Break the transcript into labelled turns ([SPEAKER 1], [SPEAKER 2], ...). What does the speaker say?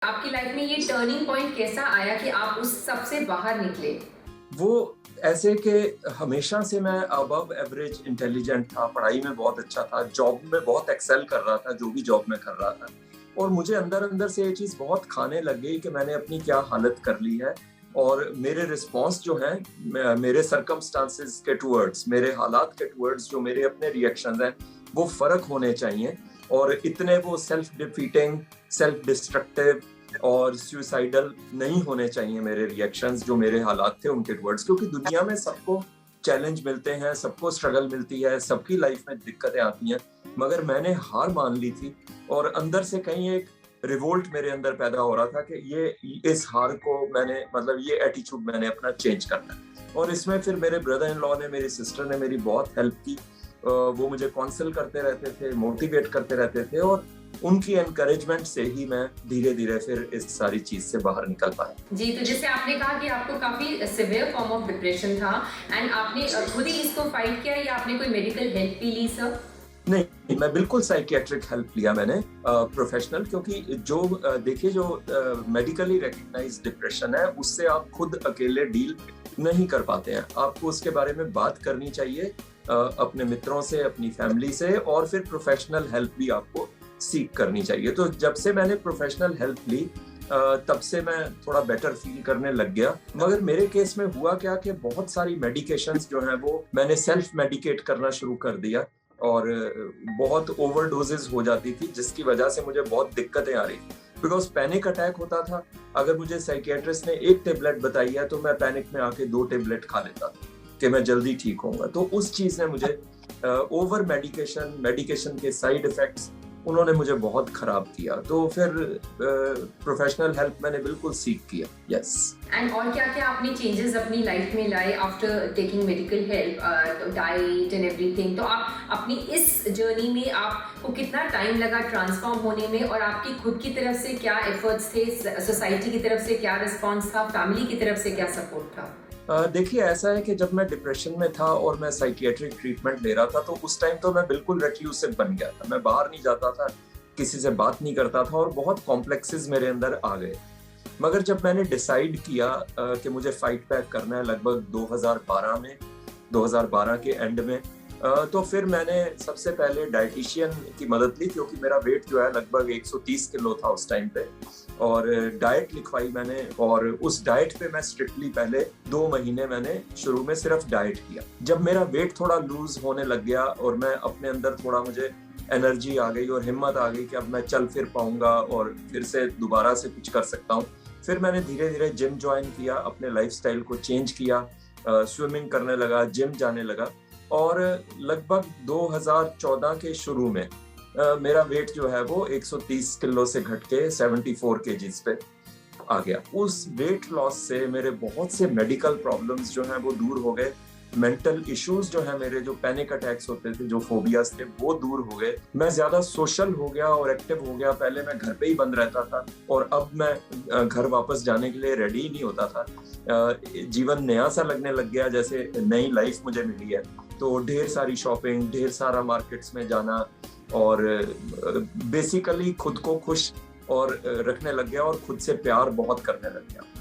[SPEAKER 1] आपकी लाइफ में ये टर्निंग पॉइंट कैसा आया कि आप उस सब से बाहर निकले?
[SPEAKER 2] वो ऐसे कि हमेशा से मैं अबव एवरेज इंटेलिजेंट था, पढ़ाई में बहुत अच्छा था, जॉब में बहुत एक्सेल कर रहा था, जो भी जॉब में कर रहा था। और मुझे अंदर-अंदर से ये चीज़ बहुत खाने लग गई कि मैंने अपनी क्या हालत कर ली है और मेरे रिस्पॉन्स जो हैं मेरे सर्कमस्टांसेस के टुवर्ड्स, मेरे हालात के टुवर्ड्स जो मेरे अपने रिएक्शंस हैं, वो फ़र्क होने चाहिए और इतने वो सेल्फ डिफीटिंग, सेल्फ डिस्ट्रक्टिव और सुसाइडल नहीं होने चाहिए मेरे रिएक्शंस जो मेरे हालात थे उनके टुवर्ड्स, क्योंकि दुनिया में सबको चैलेंज मिलते हैं, सबको स्ट्रगल मिलती है, सबकी लाइफ में दिक्कतें आती हैं, मगर मैंने हार मान ली थी और अंदर से कहीं एक रिवोल्ट मेरे अंदर पैदा हो रहा था कि ये इस हार को मैंने मतलब ये एटीट्यूड मैंने अपना चेंज करना है। और इसमें फिर मेरे ब्रदर इन लॉ ने, मेरी सिस्टर ने मेरी बहुत हेल्प की। वो मुझे काउंसिल करते रहते थे, मोटिवेट करते रहते थे और उनकी एनकरेजमेंट से ही मैं धीरे-धीरे फिर इस सारी चीज़ से बाहर निकल पाया।
[SPEAKER 1] जी, तो जैसे आपने कहा कि आपको काफ़ी सिवियर फॉर्म ऑफ डिप्रेशन था एंड आपने खुद ही इसको फाइट किया या आपने कोई मेडिकल हेल्प भी ली सर?
[SPEAKER 2] नहीं, मैं बिल्कुल साइकियाट्रिक हेल्प लिया मैंने प्रोफेशनल, क्योंकि जो देखिए जो मेडिकली रिकॉग्नाइज्ड डिप्रेशन है उससे आप खुद अकेले डील नहीं कर पाते हैं। आपको उसके बारे में बात करनी चाहिए अपने मित्रों से, अपनी फैमिली से और फिर प्रोफेशनल हेल्प भी आपको सीक करनी चाहिए। तो जब से मैंने प्रोफेशनल हेल्प ली तब से मैं थोड़ा बेटर फील करने लग गया। मगर मेरे केस में हुआ क्या कि बहुत सारी मेडिकेशंस जो हैं वो मैंने सेल्फ मेडिकेट करना शुरू कर दिया और बहुत ओवरडोजेस हो जाती थी जिसकी वजह से मुझे बहुत दिक्कतें आ रही थी। बिकॉज़ पैनिक अटैक होता था, अगर मुझे साइकियाट्रिस्ट ने 1 टेबलेट बताई है तो मैं पैनिक में आके 2 टेबलेट खा लेता था कि मैं जल्दी ठीक होऊँगा। तो उस चीज़ ने मुझे ओवर मेडिकेशन के साइड इफ़ेक्ट्स उन्होंने मुझे बहुत खराब किया। तो फिर प्रोफेशनल हेल्प मैंने बिल्कुल सीक किया। यस।
[SPEAKER 1] एंड और क्या-क्या आपने चेंजेस अपनी लाइफ में लाए after taking medical help, diet and everything? तो आप अपनी इस जर्नी में आपको कितना टाइम लगा ट्रांसफॉर्म होने में और आपकी खुद की तरफ से क्या एफर्ट्स थे, सोसाइटी की तरफ से क्या रिस्पॉन्स था, फैमिली की तरफ से क्या सपोर्ट था?
[SPEAKER 2] देखिए ऐसा है कि जब मैं डिप्रेशन में था और मैं साइकियाट्रिक ट्रीटमेंट ले रहा था तो उस टाइम तो मैं बिल्कुल रेक्लूसिव बन गया था। मैं बाहर नहीं जाता था, किसी से बात नहीं करता था और बहुत कॉम्प्लेक्सेस मेरे अंदर आ गए। मगर जब मैंने डिसाइड किया कि मुझे फाइट बैक करना है लगभग 2012 में, 2012 के एंड में, तो फिर मैंने सबसे पहले डाइटिशियन की मदद ली, क्योंकि मेरा वेट जो है लगभग 130 किलो था उस टाइम पे और डाइट लिखवाई मैंने और उस डाइट पे मैं स्ट्रिक्टली पहले 2 महीने मैंने शुरू में सिर्फ डाइट किया। जब मेरा वेट थोड़ा लूज होने लग गया और मैं अपने अंदर थोड़ा मुझे एनर्जी आ गई और हिम्मत आ गई कि अब मैं चल फिर पाऊंगा और फिर से दोबारा से कुछ कर सकता हूँ, फिर मैंने धीरे-धीरे जिम जॉइन किया, अपने लाइफस्टाइल को चेंज किया, स्विमिंग करने लगा, जिम जाने लगा और लगभग 2014 के शुरू में मेरा वेट जो है वो 130 किलो से घट के 74 केजीज पे आ गया। उस वेट लॉस से मेरे बहुत से मेडिकल प्रॉब्लम्स जो हैं वो दूर हो गए। मेंटल इश्यूज जो हैं मेरे, जो पैनिक अटैक्स होते थे, जो फोबियाज थे, वो दूर हो गए। मैं ज्यादा सोशल हो गया और एक्टिव हो गया। पहले मैं घर पे ही बंद रहता था और अब मैं घर वापस जाने के लिए रेडी ही नहीं होता था। जीवन नया सा लगने लग गया, जैसे नई लाइफ मुझे मिली है। तो ढेर सारी शॉपिंग, ढेर सारा मार्केट्स में जाना और बेसिकली खुद को खुश और रखने लग गया और खुद से प्यार बहुत करने लग गया।